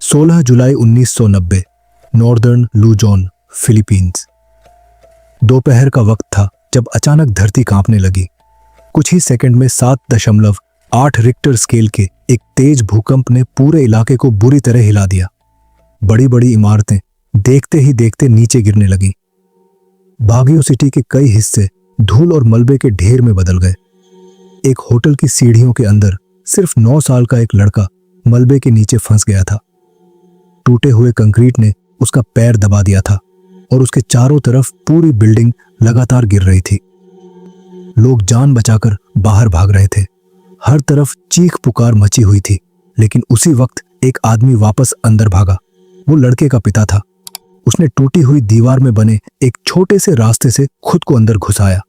16 जुलाई 1990, northern लूजोन, Philippines. दोपहर का वक्त था जब अचानक धरती कांपने लगी। कुछ ही सेकंड में 7.8 रिक्टर स्केल के एक तेज भूकंप ने पूरे इलाके को बुरी तरह हिला दिया। बड़ी बड़ी इमारतें देखते ही देखते नीचे गिरने लगीं। बागियो सिटी के कई हिस्से धूल और मलबे के ढेर में बदल गए। एक होटल की सीढ़ियों के अंदर सिर्फ 9 साल का एक लड़का मलबे के नीचे फंस गया था। टूटे हुए कंक्रीट ने उसका पैर दबा दिया था और उसके चारों तरफ पूरी बिल्डिंग लगातार गिर रही थी। लोग जान बचाकर बाहर भाग रहे थे। हर तरफ चीख पुकार मची हुई थी, लेकिन उसी वक्त एक आदमी वापस अंदर भागा। वो लड़के का पिता था। उसने टूटी हुई दीवार में बने एक छोटे से रास्ते से खुद को अंदर घुसाया।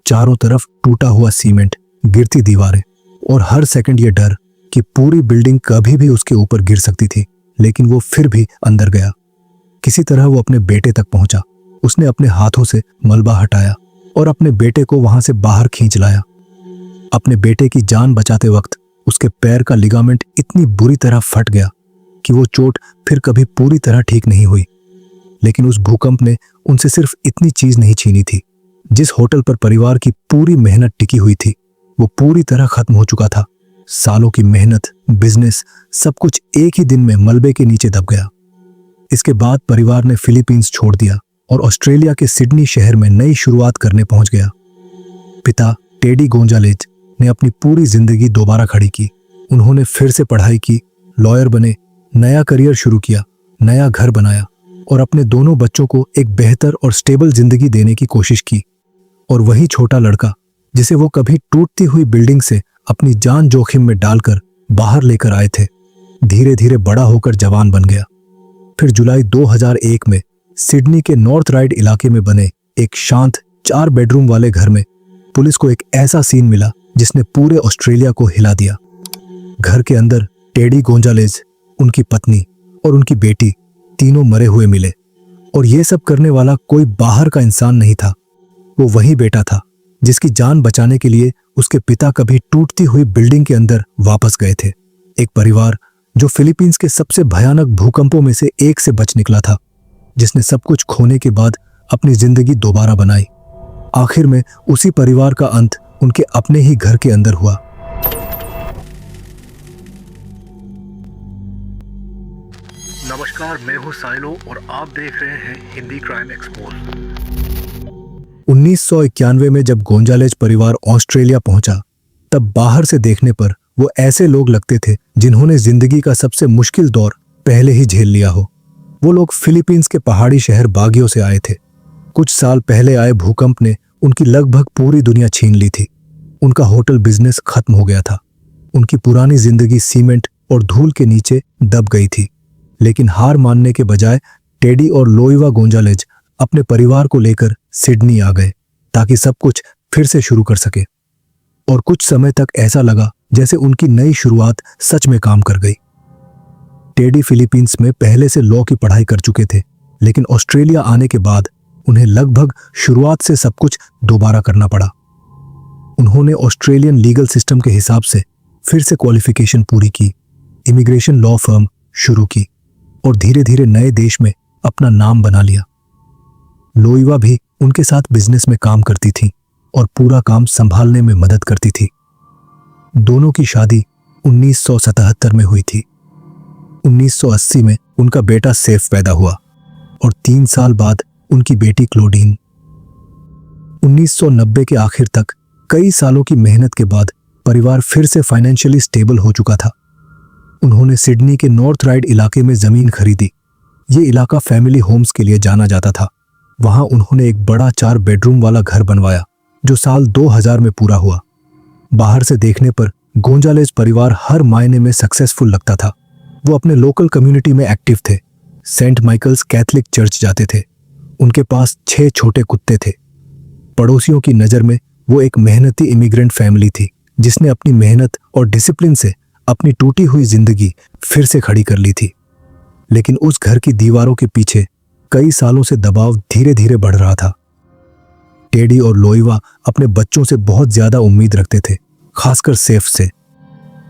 चारों तरफ टूटा हुआ सीमेंट, गिरती दीवारें और हर सेकंड ये डर कि पूरी बिल्डिंग कभी भी उसके ऊपर गिर सकती थी। लेकिन वो फिर भी अंदर गया। किसी तरह वो अपने बेटे तक पहुंचा। उसने अपने हाथों से मलबा हटाया और अपने बेटे को वहां से बाहर खींच लाया। अपने बेटे की जान बचाते वक्त उसके पैर का लिगामेंट इतनी बुरी तरह फट गया कि वो चोट फिर कभी पूरी तरह ठीक नहीं हुई। लेकिन उस भूकंप ने उनसे सिर्फ इतनी चीज नहीं छीनी थी। जिस होटल पर परिवार की पूरी मेहनत टिकी हुई थी, वो पूरी तरह खत्म हो चुका था। सालों की मेहनत, बिजनेस, सब कुछ एक ही दिन में मलबे के नीचे दब गया। इसके बाद परिवार ने फिलीपींस छोड़ दिया और ऑस्ट्रेलिया के सिडनी शहर में नई शुरुआत करने पहुंच गया। पिता टेडी गोंजालेज ने अपनी पूरी जिंदगी दोबारा खड़ी की। उन्होंने फिर से पढ़ाई की, लॉयर बने, नया करियर शुरू किया, नया घर बनाया और अपने दोनों बच्चों को एक बेहतर और स्टेबल जिंदगी देने की कोशिश की। और वही छोटा लड़का जिसे वो कभी टूटती हुई बिल्डिंग से अपनी जान जोखिम में डालकर बाहर लेकर आए थे, धीरे धीरे बड़ा होकर जवान बन गया। फिर जुलाई 2001 में सिडनी के नॉर्थ राइड इलाके में बने एक शांत 4 बेडरूम वाले घर में पुलिस को एक ऐसा सीन मिला जिसने पूरे ऑस्ट्रेलिया को हिला दिया। घर के अंदर टेडी गोंजालेज, उनकी पत्नी और उनकी बेटी तीनों मरे हुए मिले। और यह सब करने वाला कोई बाहर का इंसान नहीं था। वो वही बेटा था जिसकी जान बचाने के लिए उसके पिता कभी टूटती हुई बिल्डिंग के अंदर वापस गए थे। एक परिवार जो फिलीपींस के सबसे भयानक भूकंपों में से एक से बच निकला था, जिसने सब कुछ खोने के बाद अपनी जिंदगी दोबारा बनाई। आखिर में उसी परिवार का अंत उनके अपने ही घर के अंदर हुआ। नमस्कार, मैं हूं साइलो और आप देख रहे हैं हिंदी क्राइम एक्सपोज। 1991 में जब गोंजालेज परिवार ऑस्ट्रेलिया पहुंचा, तब बाहर से देखने पर वो ऐसे लोग लगते थे जिन्होंने जिंदगी का सबसे मुश्किल दौर पहले ही झेल लिया हो। वो लोग फिलीपींस के पहाड़ी शहर बागियो से आए थे। कुछ साल पहले आए भूकंप ने उनकी लगभग पूरी दुनिया छीन ली थी। उनका होटल बिजनेस खत्म हो गया था। उनकी पुरानी जिंदगी सीमेंट और धूल के नीचे दब गई थी। लेकिन हार मानने के बजाय टेडी और लोइवा गोंजालेज अपने परिवार को लेकर सिडनी आ गए ताकि सब कुछ फिर से शुरू कर सके। और कुछ समय तक ऐसा लगा जैसे उनकी नई शुरुआत सच में काम कर गई। टेडी फिलीपींस में पहले से लॉ की पढ़ाई कर चुके थे, लेकिन ऑस्ट्रेलिया आने के बाद उन्हें लगभग शुरुआत से सब कुछ दोबारा करना पड़ा। उन्होंने ऑस्ट्रेलियन लीगल सिस्टम के हिसाब से फिर से क्वालिफिकेशन पूरी की, इमिग्रेशन लॉ फर्म शुरू की और धीरे धीरे नए देश में अपना नाम बना लिया। लोइवा भी उनके साथ बिजनेस में काम करती थी और पूरा काम संभालने में मदद करती थी। दोनों की शादी 1977 में हुई थी। 1980 में उनका बेटा सेफ पैदा हुआ और 3 साल बाद उनकी बेटी क्लोडीन। 1990 के आखिर तक कई सालों की मेहनत के बाद परिवार फिर से फाइनेंशियली स्टेबल हो चुका था। उन्होंने सिडनी के नॉर्थ राइड इलाके में जमीन खरीदी। ये इलाका फैमिली होम्स के लिए जाना जाता था। वहां उन्होंने एक बड़ा 4 बेडरूम वाला घर बनवाया जो साल 2000 में पूरा हुआ। बाहर से देखने पर गोंजालेज परिवार हर मायने में सक्सेसफुल लगता था। वो अपने लोकल कम्युनिटी में एक्टिव थे। सेंट माइकल्स कैथलिक चर्च जाते थे। उनके पास 6 छोटे कुत्ते थे। पड़ोसियों की नज़र में वो एक मेहनती इमिग्रेंट फैमिली थी जिसने अपनी मेहनत और डिसिप्लिन से अपनी टूटी हुई जिंदगी फिर से खड़ी कर ली थी। लेकिन उस घर की दीवारों के पीछे कई सालों से दबाव धीरे धीरे बढ़ रहा था। टेडी और लोइवा अपने बच्चों से बहुत ज्यादा उम्मीद रखते थे, खासकर सेफ से।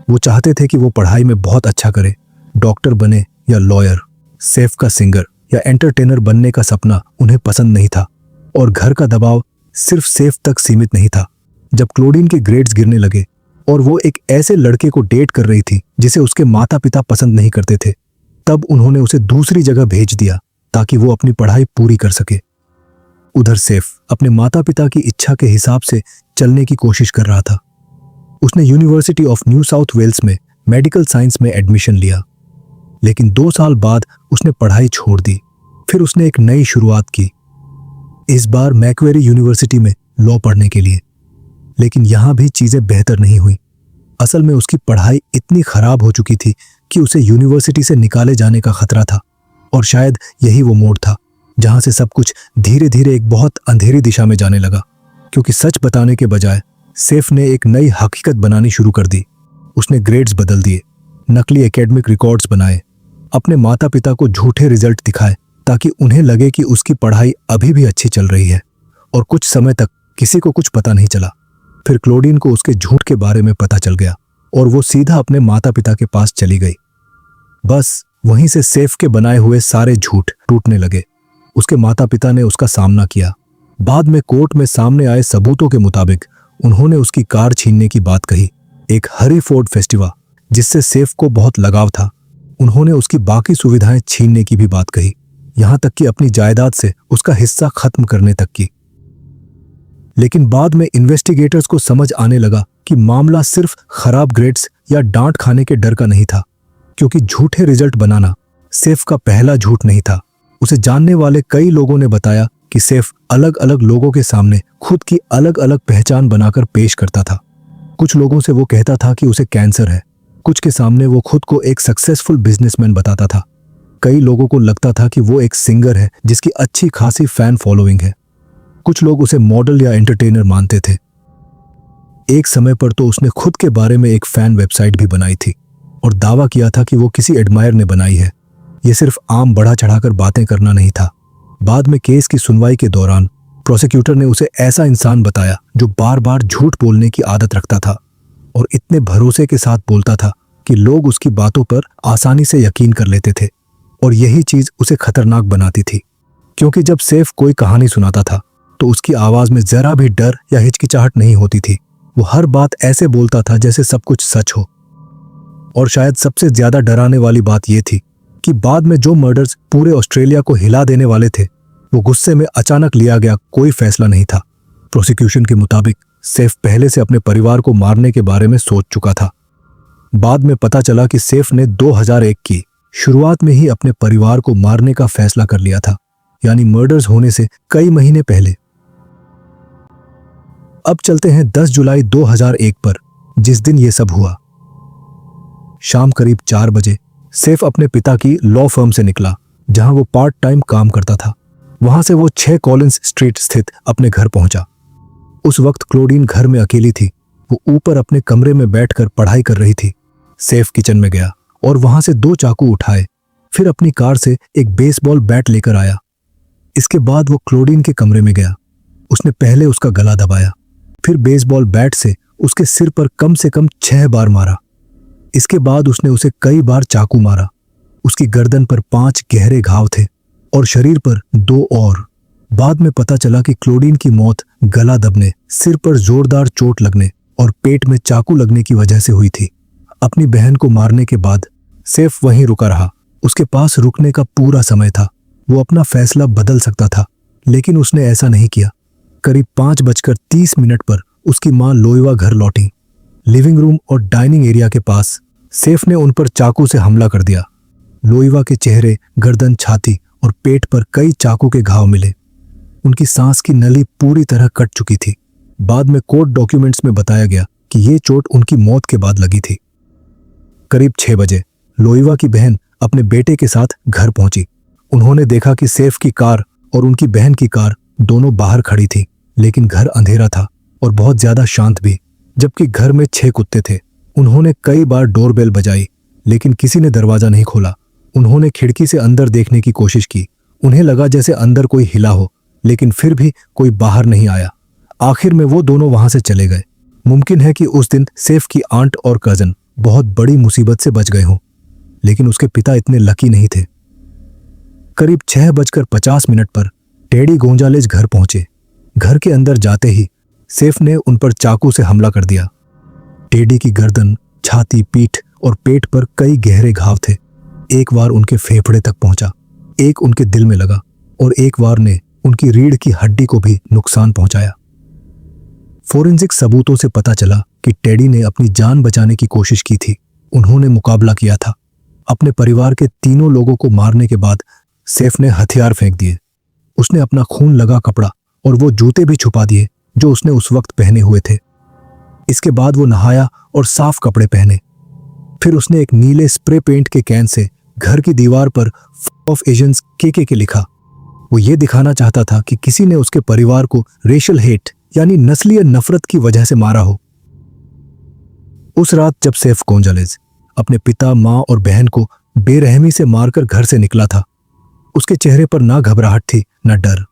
वो चाहते थे कि वो पढ़ाई में बहुत अच्छा करे, डॉक्टर बने या लॉयर, सेफ का सिंगर या एंटरटेनर बनने का सपना उन्हें पसंद नहीं था, और घर का दबाव सिर्फ सेफ तक सीमित नहीं था। जब क्लोडीन के ग्रेड्स गिरने लगे और वो एक ऐसे लड़के को डेट कर रही थी जिसे उसके माता पिता पसंद नहीं करते थे, तब उन्होंने उसे दूसरी जगह भेज दिया ताकि वो अपनी पढ़ाई पूरी कर सके। उधर सेफ अपने माता पिता की इच्छा के हिसाब से चलने की कोशिश कर रहा था। उसने university of New South Wales में मेडिकल साइंस में एडमिशन लिया, लेकिन 2 साल बाद उसने पढ़ाई छोड़ दी। फिर उसने एक नई शुरुआत की, इस बार मैक्वेरी यूनिवर्सिटी में लॉ पढ़ने के लिए। लेकिन यहां भी चीजें बेहतर नहीं हुई। असल में उसकी पढ़ाई इतनी खराब हो चुकी थी कि उसे यूनिवर्सिटी से निकाले जाने का खतरा था, और शायद यही वो मोड़ था जहां से सब कुछ धीरे धीरे एक बहुत अंधेरी दिशा में जाने लगा। क्योंकि सच बताने के बजाय सेफ ने एक नई हकीकत बनानी शुरू कर दी। उसने ग्रेड्स बदल दिए, नकली एकेडमिक रिकॉर्ड्स बनाए, अपने माता पिता को झूठे रिजल्ट दिखाए ताकि उन्हें लगे कि उसकी पढ़ाई अभी भी अच्छी चल रही है। और कुछ समय तक किसी को कुछ पता नहीं चला। फिर क्लोडीन को उसके झूठ के बारे में पता चल गया और वो सीधा अपने माता पिता के पास चली गई। बस वहीं से सेफ के बनाए हुए सारे झूठ टूटने लगे। उसके माता पिता ने उसका सामना किया। बाद में कोर्ट में सामने आए सबूतों के मुताबिक उन्होंने उसकी कार छीनने की बात कही, एक हरी फोर्ड फेस्टिवा जिससे सेफ को बहुत लगाव था। उन्होंने उसकी बाकी सुविधाएं छीनने की भी बात कही, यहां तक कि अपनी जायदाद से उसका हिस्सा खत्म करने तक की। लेकिन बाद में इन्वेस्टिगेटर्स को समझ आने लगा कि मामला सिर्फ खराब ग्रेड्स या डांट खाने के डर का नहीं था, क्योंकि झूठे रिजल्ट बनाना सेफ का पहला झूठ नहीं था। उसे जानने वाले कई लोगों ने बताया कि सेफ अलग अलग लोगों के सामने खुद की अलग अलग पहचान बनाकर पेश करता था। कुछ लोगों से वो कहता था कि उसे कैंसर है, कुछ के सामने वो खुद को एक सक्सेसफुल बिजनेसमैन बताता था। कई लोगों को लगता था कि वो एक सिंगर है जिसकी अच्छी खासी फैन फॉलोइंग है। कुछ लोग उसे मॉडल या एंटरटेनर मानते थे। एक समय पर तो उसने खुद के बारे में एक फैन वेबसाइट भी बनाई थी और दावा किया था कि वो किसी एडमायर ने बनाई है। ये सिर्फ आम बढ़ा चढ़ाकर बातें करना नहीं था। बाद में केस की सुनवाई के दौरान प्रोसिक्यूटर ने उसे ऐसा इंसान बताया जो बार बार झूठ बोलने की आदत रखता था और इतने भरोसे के साथ बोलता था कि लोग उसकी बातों पर आसानी से यकीन कर लेते थे। और यही चीज उसे खतरनाक बनाती थी, क्योंकि जब सेफ कोई कहानी सुनाता था तो उसकी आवाज में जरा भी डर या हिचकिचाहट नहीं होती थी। वो हर बात ऐसे बोलता था जैसे सब कुछ सच हो। और शायद सबसे ज्यादा डराने वाली बात यह थी कि बाद में जो मर्डर्स पूरे ऑस्ट्रेलिया को हिला देने वाले थे, वो गुस्से में अचानक लिया गया कोई फैसला नहीं था। प्रोसिक्यूशन के मुताबिक सेफ पहले से अपने परिवार को मारने के बारे में सोच चुका था। बाद में पता चला कि सेफ ने 2001 की शुरुआत में ही अपने परिवार को मारने का फैसला कर लिया था, यानी मर्डर्स होने से कई महीने पहले। अब चलते हैं 10 जुलाई 2001 पर, जिस दिन यह सब हुआ। शाम करीब 4 बजे सेफ अपने पिता की लॉ फर्म से निकला, जहां वो पार्ट टाइम काम करता था। वहां से वो 6 कॉलिंस स्ट्रीट स्थित अपने घर पहुंचा। उस वक्त क्लोडीन घर में अकेली थी। वो ऊपर अपने कमरे में बैठकर पढ़ाई कर रही थी। सेफ किचन में गया और वहां से 2 चाकू उठाए, फिर अपनी कार से एक बेसबॉल बैट लेकर आया। इसके बाद वो क्लोडीन के कमरे में गया। उसने पहले उसका गला दबाया, फिर बेसबॉल बैट से उसके सिर पर कम से कम 6 बार मारा। इसके बाद उसने उसे कई बार चाकू मारा। उसकी गर्दन पर 5 गहरे घाव थे और शरीर पर 2 और। बाद में पता चला कि क्लोडीन की मौत गला दबने, सिर पर जोरदार चोट लगने और पेट में चाकू लगने की वजह से हुई थी। अपनी बहन को मारने के बाद सेफ वहीं रुका रहा। उसके पास रुकने का पूरा समय था। वो अपना फैसला बदल सकता था, लेकिन उसने ऐसा नहीं किया। करीब 5:30 पर उसकी मां लोइवा घर लौटी। लिविंग रूम और डाइनिंग एरिया के पास सेफ ने उन पर चाकू से हमला कर दिया। लोइवा के चेहरे, गर्दन, छाती और पेट पर कई चाकू के घाव मिले। उनकी सांस की नली पूरी तरह कट चुकी थी। बाद में कोर्ट डॉक्यूमेंट्स में बताया गया कि यह चोट उनकी मौत के बाद लगी थी। करीब 6 बजे लोइवा की बहन अपने बेटे के साथ घर पहुंची। उन्होंने देखा कि सेफ की कार और उनकी बहन की कार दोनों बाहर खड़ी थी, लेकिन घर अंधेरा था और बहुत ज्यादा शांत भी, जबकि घर में 6 कुत्ते थे। उन्होंने कई बार डोरबेल बजाई, लेकिन किसी ने दरवाजा नहीं खोला। उन्होंने खिड़की से अंदर देखने की कोशिश की। उन्हें लगा जैसे अंदर कोई हिला हो, लेकिन फिर भी कोई बाहर नहीं आया। आखिर में वो दोनों वहां से चले गए। मुमकिन है कि उस दिन सेफ की आंट और कजन बहुत बड़ी मुसीबत से बच गए हों, लेकिन उसके पिता इतने लकी नहीं थे। करीब 6:50 पर टेडी गोंजालेज घर पहुंचे। घर के अंदर जाते ही सेफ ने उन पर चाकू से हमला कर दिया। टेडी की गर्दन, छाती, पीठ और पेट पर कई गहरे घाव थे। एक वार उनके फेफड़े तक पहुंचा, एक उनके दिल में लगा और एक वार ने उनकी रीढ़ की हड्डी को भी नुकसान पहुंचाया। फोरेंसिक सबूतों से पता चला कि टेडी ने अपनी जान बचाने की कोशिश की थी। उन्होंने मुकाबला किया था। अपने परिवार के तीनों लोगों को मारने के बाद सेफ ने हथियार फेंक दिए। उसने अपना खून लगा कपड़ा और वो जूते भी छुपा दिए जो उसने उस वक्त पहने हुए थे। इसके बाद वो नहाया और साफ कपड़े पहने। फिर उसने एक नीले स्प्रे पेंट के कैन से घर की दीवार पर ऑफ एजेंट्स के लिखा। वो ये दिखाना चाहता था कि किसी ने उसके परिवार को रेशियल हेट यानी नस्लीय नफरत की वजह से मारा हो। उस रात जब सेफ गोंजालेज अपने पिता, मां और बहन को बेरहमी से मारकर घर से निकला था, उसके चेहरे पर ना घबराहट थी ना डर।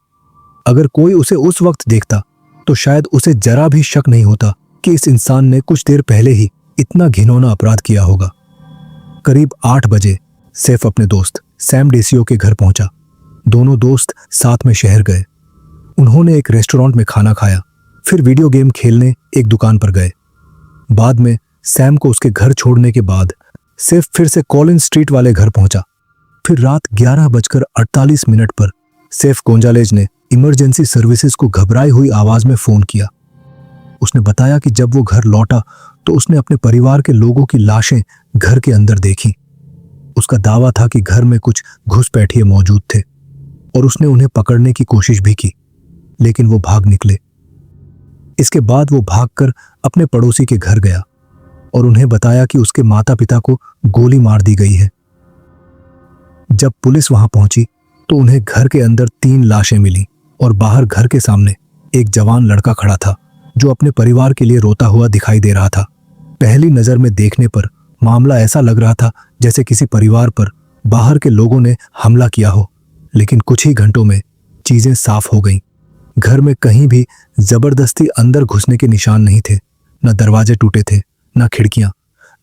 अगर कोई उसे उस वक्त देखता तो शायद उसे जरा भी शक नहीं होता कि इस इंसान ने कुछ देर पहले ही इतना घिनौना अपराध किया होगा। करीब 8 बजे सेफ अपने दोस्त सैम डेसियो के घर पहुंचा। दोनों दोस्त साथ में शहर गए। उन्होंने एक रेस्टोरेंट में खाना खाया, फिर वीडियो गेम खेलने एक दुकान पर गए। बाद में सैम को उसके घर छोड़ने के बाद सेफ फिर से कॉलिन स्ट्रीट वाले घर पहुंचा। फिर रात 11:48 पर सेफ गोंजालेज ने इमरजेंसी सर्विसेज को घबराई हुई आवाज में फोन किया। उसने बताया कि जब वो घर लौटा तो उसने अपने परिवार के लोगों की लाशें घर के अंदर देखी। उसका दावा था कि घर में कुछ घुसपैठिए मौजूद थे और उसने उन्हें पकड़ने की कोशिश भी की, लेकिन वो भाग निकले। इसके बाद वो भागकर अपने पड़ोसी के घर गया और उन्हें बताया कि उसके माता पिता को गोली मार दी गई है। जब पुलिस वहां पहुंची तो उन्हें घर के अंदर 3 लाशें मिली और बाहर घर के सामने एक जवान लड़का खड़ा था जो अपने परिवार के लिए रोता हुआ दिखाई दे रहा था। पहली नजर में देखने पर मामला ऐसा लग रहा था जैसे किसी परिवार पर बाहर के लोगों ने हमला किया हो, लेकिन कुछ ही घंटों में चीजें साफ हो गईं। घर में कहीं भी जबरदस्ती अंदर घुसने के निशान नहीं थे। न दरवाजे टूटे थे, न खिड़कियां।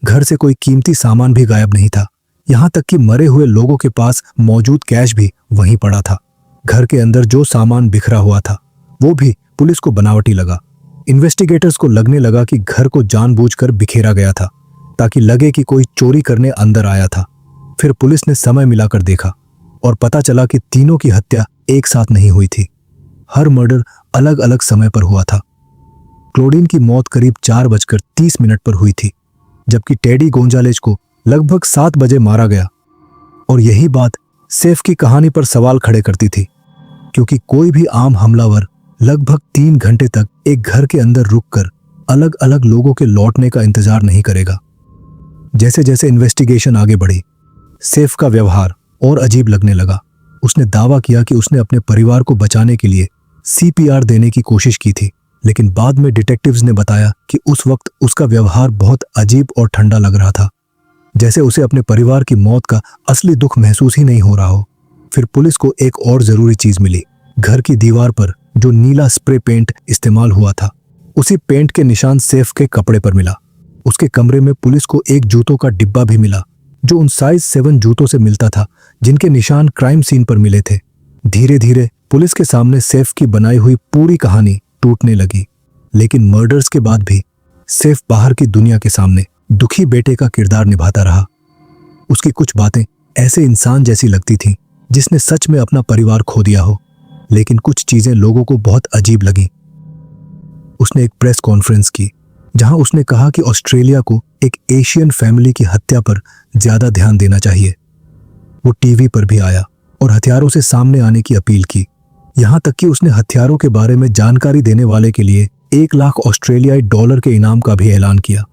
घर से कोई कीमती सामान भी गायब नहीं था। यहां तक कि मरे हुए लोगों के पास मौजूद कैश भी वहीं पड़ा था। घर के अंदर जो सामान बिखरा हुआ था वो भी पुलिस को बनावटी लगा। इन्वेस्टिगेटर्स को लगने लगा कि घर को जानबूझकर बिखेरा गया था ताकि लगे कि कोई चोरी करने अंदर आया था। फिर पुलिस ने समय मिलाकर देखा और पता चला कि तीनों की हत्या एक साथ नहीं हुई थी। हर मर्डर अलग अलग समय पर हुआ था। क्लोडीन की मौत करीब 4:30 पर हुई थी, जबकि टेडी गोंजालेज को लगभग 7 बजे मारा गया। और यही बात सेफ की कहानी पर सवाल खड़े करती थी, क्योंकि कोई भी आम हमलावर लगभग 3 घंटे तक एक घर के अंदर रुककर अलग अलग लोगों के लौटने का इंतजार नहीं करेगा। जैसे जैसे इन्वेस्टिगेशन आगे बढ़ी, सेफ का व्यवहार और अजीब लगने लगा। उसने दावा किया कि उसने अपने परिवार को बचाने के लिए CPR देने की कोशिश की थी, लेकिन बाद में डिटेक्टिव्स ने बताया कि उस वक्त उसका व्यवहार बहुत अजीब और ठंडा लग रहा था, जैसे उसे अपने परिवार की मौत का असली दुख महसूस ही नहीं हो रहा हो। फिर पुलिस को एक और जरूरी चीज मिली। घर की दीवार पर जो नीला स्प्रे पेंट इस्तेमाल हुआ था, उसी पेंट के निशान सेफ के कपड़े पर मिला। उसके कमरे में पुलिस को एक जूतों का डिब्बा भी मिला जो उन साइज 7 जूतों से मिलता था जिनके निशान क्राइम सीन पर मिले थे। धीरे धीरे पुलिस के सामने सेफ की बनाई हुई पूरी कहानी टूटने लगी, लेकिन मर्डर्स के बाद भी सेफ बाहर की दुनिया के सामने दुखी बेटे का किरदार निभाता रहा। उसकी कुछ बातें ऐसे इंसान जैसी लगती थीं जिसने सच में अपना परिवार खो दिया हो, लेकिन कुछ चीजें लोगों को बहुत अजीब लगी। उसने एक प्रेस कॉन्फ्रेंस की जहां उसने कहा कि ऑस्ट्रेलिया को एक एशियन फैमिली की हत्या पर ज्यादा ध्यान देना चाहिए। वो टीवी पर भी आया और हथियारों से सामने आने की अपील की। यहां तक कि उसने हथियारों के बारे में जानकारी देने वाले के लिए 1 लाख ऑस्ट्रेलियाई डॉलर के इनाम का भी ऐलान किया।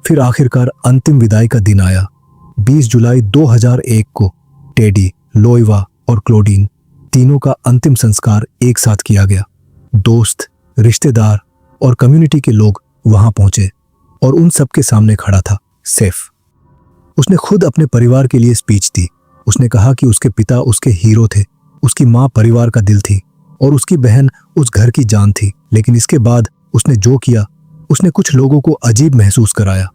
फिर आखिरकार अंतिम विदाई का दिन आया। 20 जुलाई 2001 को टेडी, लोइवा और क्लोडीन तीनों का अंतिम संस्कार एक साथ किया गया। दोस्त, रिश्तेदार और कम्युनिटी के लोग वहां पहुंचे और उन सब के सामने खड़ा था सेफ। उसने खुद अपने परिवार के लिए स्पीच दी। उसने कहा कि उसके पिता उसके हीरो थे, उसकी मां परिवार का दिल थी और उसकी बहन उस घर की जान थी। लेकिन इसके बाद उसने जो किया, उसने कुछ लोगों को अजीब महसूस कराया।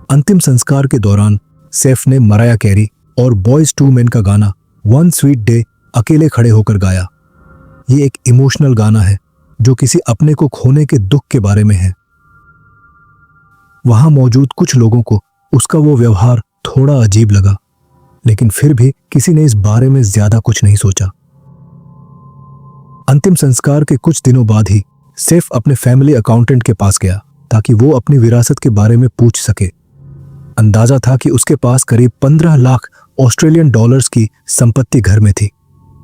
अंतिम संस्कार के दौरान सैफ ने मराया कैरी और बॉयज टू मेन का गाना वन स्वीट डे अकेले खड़े होकर गाया। ये एक इमोशनल गाना है जो किसी अपने को खोने के दुख के बारे में है। वहां मौजूद कुछ लोगों को उसका वो व्यवहार थोड़ा अजीब लगा, लेकिन फिर भी किसी ने इस बारे में ज्यादा कुछ नहीं सोचा। अंतिम संस्कार के कुछ दिनों बाद ही सैफ अपने फैमिली अकाउंटेंट के पास गया ताकि वो अपनी विरासत के बारे में पूछ सके। अंदाजा था कि उसके पास करीब 15 लाख ऑस्ट्रेलियन डॉलर्स की संपत्ति घर में थी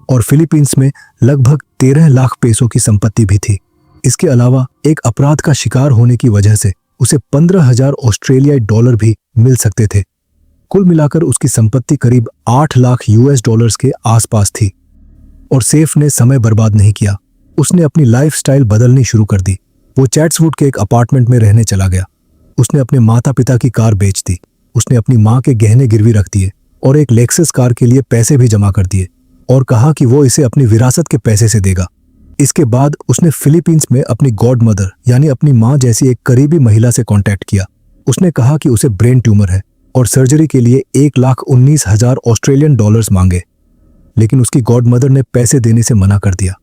और फिलीपींस में लगभग 13 लाख पेसों की संपत्ति भी थी। इसके अलावा एक अपराध का शिकार होने की वजह से उसे 15,000 ऑस्ट्रेलियाई डॉलर भी मिल सकते थे। कुल मिलाकर उसकी संपत्ति करीब 8 लाख यूएस डॉलर्स के आसपास थी। और सैफ ने समय बर्बाद नहीं किया, उसने अपनी लाइफस्टाइल बदलनी शुरू कर दी। वो चैट्सवुड के एक अपार्टमेंट में रहने चला गया। उसने अपने माता पिता की कार बेच दी, उसने अपनी माँ के गहने गिरवी रख दिए और एक लेक्सस कार के लिए पैसे भी जमा कर दिए और कहा कि वो इसे अपनी विरासत के पैसे से देगा। इसके बाद उसने फिलीपींस में अपनी गॉड मदर यानी अपनी माँ जैसी एक करीबी महिला से कांटेक्ट किया। उसने कहा कि उसे ब्रेन ट्यूमर है और सर्जरी के लिए 1,19,000 ऑस्ट्रेलियन डॉलर्स मांगे, लेकिन उसकी गॉड मदर ने पैसे देने से मना कर दिया।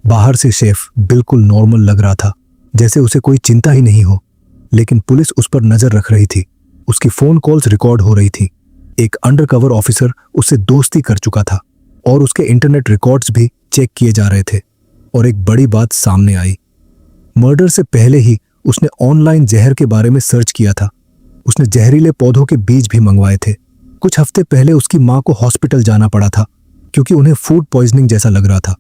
बाहर से सैफ बिल्कुल नॉर्मल लग रहा था, जैसे उसे कोई चिंता ही नहीं हो, लेकिन पुलिस उस पर नजर रख रही थी। उसकी फोन कॉल्स रिकॉर्ड हो रही थी। एक अंडरकवर ऑफिसर उससे दोस्ती कर चुका था और उसके इंटरनेट रिकॉर्ड्स भी चेक किए जा रहे थे। और एक बड़ी बात सामने आई। मर्डर से पहले ही उसने ऑनलाइन जहर के बारे में सर्च किया था। उसने जहरीले पौधों के बीज भी मंगवाए थे। कुछ हफ्ते पहले उसकी मां को हॉस्पिटल जाना पड़ा था क्योंकि उन्हें फूड पॉइजनिंग जैसा लग रहा था।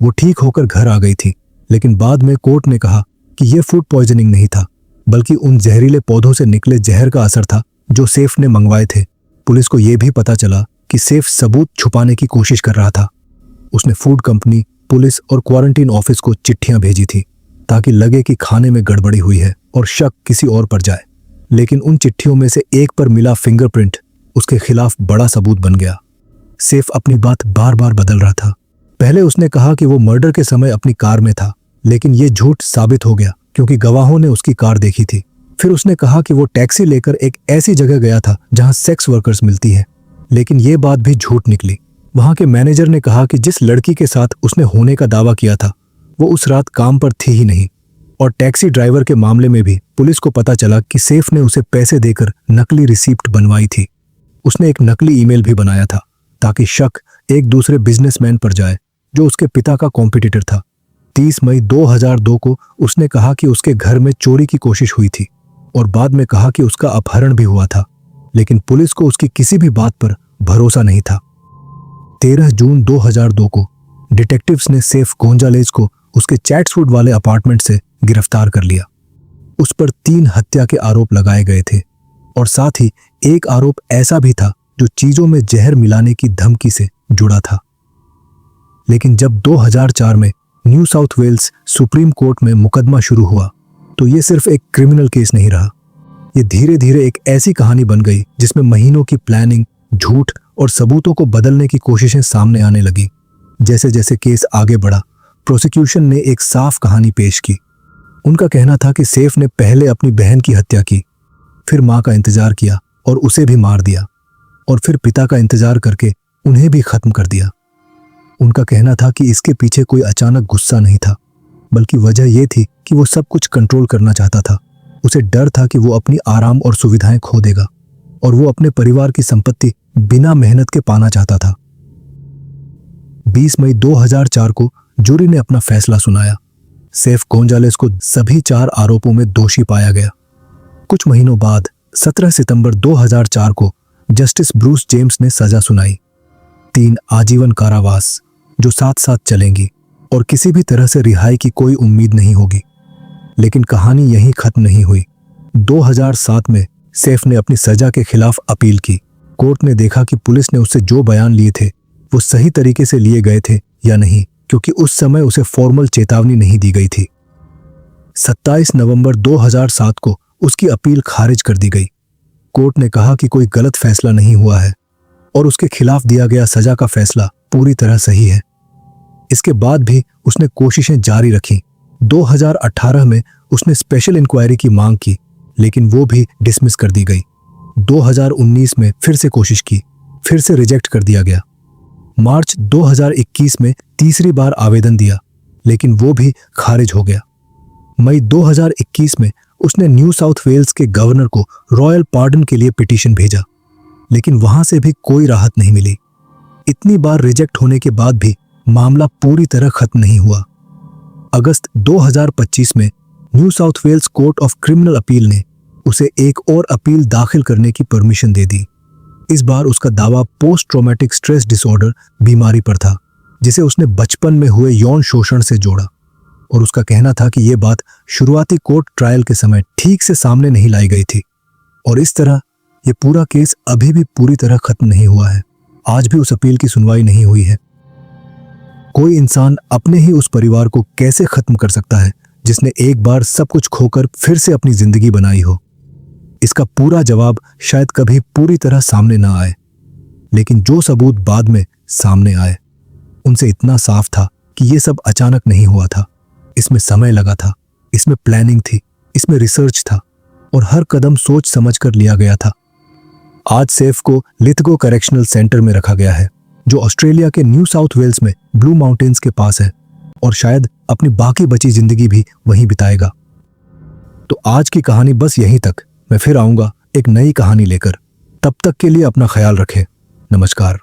वो ठीक होकर घर आ गई थी, लेकिन बाद में कोर्ट ने कहा कि यह फूड पॉइजनिंग नहीं था, बल्कि उन जहरीले पौधों से निकले जहर का असर था जो सैफ ने मंगवाए थे। पुलिस को यह भी पता चला कि सैफ सबूत छुपाने की कोशिश कर रहा था। उसने फूड कंपनी, पुलिस और क्वारंटीन ऑफिस को चिट्ठियां भेजी थी ताकि लगे कि खाने में गड़बड़ी हुई है और शक किसी और पर जाए। लेकिन उन चिट्ठियों में से एक पर मिला फिंगरप्रिंट उसके खिलाफ बड़ा सबूत बन गया। सैफ अपनी बात बार बार बदल रहा था। पहले उसने कहा कि वो मर्डर के समय अपनी कार में था, लेकिन ये झूठ साबित हो गया क्योंकि गवाहों ने उसकी कार देखी थी। फिर उसने कहा कि वो टैक्सी लेकर एक ऐसी जगह गया था जहां सेक्स वर्कर्स मिलती हैं, लेकिन ये बात भी झूठ निकली। वहां के मैनेजर ने कहा कि जिस लड़की के साथ उसने होने का दावा किया था वो उस रात काम पर थी ही नहीं। और टैक्सी ड्राइवर के मामले में भी पुलिस को पता चला कि सैफ ने उसे पैसे देकर नकली रिसीप्ट बनवाई थी। उसने एक नकली ईमेल भी बनाया था ताकि शक एक दूसरे बिजनेसमैन पर जाए जो उसके पिता का कॉम्पिटिटर था। 30 मई 2002 को उसने कहा कि उसके घर में चोरी की कोशिश हुई थी और बाद में कहा कि उसका अपहरण भी हुआ था, लेकिन पुलिस को उसकी किसी भी बात पर भरोसा नहीं था। 13 जून 2002 को डिटेक्टिव्स ने सैफ गोंजालेज को उसके चैट्सवुड वाले अपार्टमेंट से गिरफ्तार कर लिया। उस पर 3 हत्या के आरोप लगाए गए थे और साथ ही एक आरोप ऐसा भी था जो चीजों में जहर मिलाने की धमकी से जुड़ा था। लेकिन जब 2004 में New South Wales Supreme Court में मुकदमा शुरू हुआ तो ये सिर्फ एक क्रिमिनल केस नहीं रहा। ये धीरे धीरे एक ऐसी कहानी बन गई जिसमें महीनों की प्लानिंग, झूठ और सबूतों को बदलने की कोशिशें सामने आने लगी। जैसे जैसे केस आगे बढ़ा, प्रोसिक्यूशन ने एक साफ कहानी पेश की। उनका कहना था कि सैफ ने पहले अपनी बहन की हत्या की, फिर मां का इंतजार किया और उसे भी मार दिया, और फिर पिता का इंतजार करके उन्हें भी खत्म कर दिया। उनका कहना था कि इसके पीछे कोई अचानक गुस्सा नहीं था, बल्कि वजह यह थी कि वो सब कुछ कंट्रोल करना चाहता था। उसे डर था कि वो अपनी आराम और सुविधाएं खो देगा और वो अपने परिवार की संपत्ति बिना मेहनत के पाना चाहता था। 20 मई 2004 को जूरी ने अपना फैसला सुनाया। सैफ गोंजालेस को सभी 4 आरोपों में दोषी पाया गया। कुछ महीनों बाद 17 सितंबर 2004 को जस्टिस ब्रूस जेम्स ने सजा सुनाई। 3 आजीवन कारावास जो साथ साथ चलेंगी और किसी भी तरह से रिहाई की कोई उम्मीद नहीं होगी। लेकिन कहानी यहीं खत्म नहीं हुई। 2007 में सैफ ने अपनी सजा के खिलाफ अपील की। कोर्ट ने देखा कि पुलिस ने उससे जो बयान लिए थे वो सही तरीके से लिए गए थे या नहीं, क्योंकि उस समय उसे फॉर्मल चेतावनी नहीं दी गई थी। 27 नवंबर 2007 को उसकी अपील खारिज कर दी गई। कोर्ट ने कहा कि कोई गलत फैसला नहीं हुआ है और उसके खिलाफ दिया गया सजा का फैसला पूरी तरह सही है। इसके बाद भी उसने कोशिशें जारी रखी। 2018 में उसने स्पेशल इंक्वायरी की मांग की, लेकिन वो भी डिसमिस कर दी गई। 2019 में फिर से कोशिश की, फिर से रिजेक्ट कर दिया गया। मार्च 2021 में तीसरी बार आवेदन दिया, लेकिन वो भी खारिज हो गया। मई 2021 में उसने न्यू साउथ वेल्स के गवर्नर को रॉयल पार्डन के लिए पिटीशन भेजा, लेकिन वहां से भी कोई राहत नहीं मिली। इतनी बार रिजेक्ट होने के बाद भी मामला पूरी तरह खत्म नहीं हुआ। अगस्त 2025 में New South Wales Court of Criminal Appeal ने उसे एक और अपील दाखिल करने की परमिशन दे दी। इस बार उसका दावा पोस्ट ट्रॉमेटिक स्ट्रेस डिसऑर्डर बीमारी पर था, जिसे उसने बचपन में हुए यौन शोषण से जोड़ा, और उसका कहना था कि यह बात शुरुआती कोर्ट ट्रायल के समय ठीक से सामने नहीं लाई गई थी। और इस तरह यह पूरा केस अभी भी पूरी तरह खत्म नहीं हुआ है। आज भी उस अपील की सुनवाई नहीं हुई है। कोई इंसान अपने ही उस परिवार को कैसे खत्म कर सकता है जिसने एक बार सब कुछ खोकर फिर से अपनी जिंदगी बनाई हो? इसका पूरा जवाब शायद कभी पूरी तरह सामने ना आए, लेकिन जो सबूत बाद में सामने आए उनसे इतना साफ था कि यह सब अचानक नहीं हुआ था। इसमें समय लगा था, इसमें प्लानिंग थी, इसमें रिसर्च था, और हर कदम सोच समझ कर लिया गया था। आज सैफ को लिथगो करेक्शनल सेंटर में रखा गया है, जो ऑस्ट्रेलिया के न्यू साउथ वेल्स में ब्लू माउंटेन्स के पास है, और शायद अपनी बाकी बची जिंदगी भी वहीं बिताएगा। तो आज की कहानी बस यहीं तक। मैं फिर आऊंगा एक नई कहानी लेकर। तब तक के लिए अपना ख्याल रखें। नमस्कार।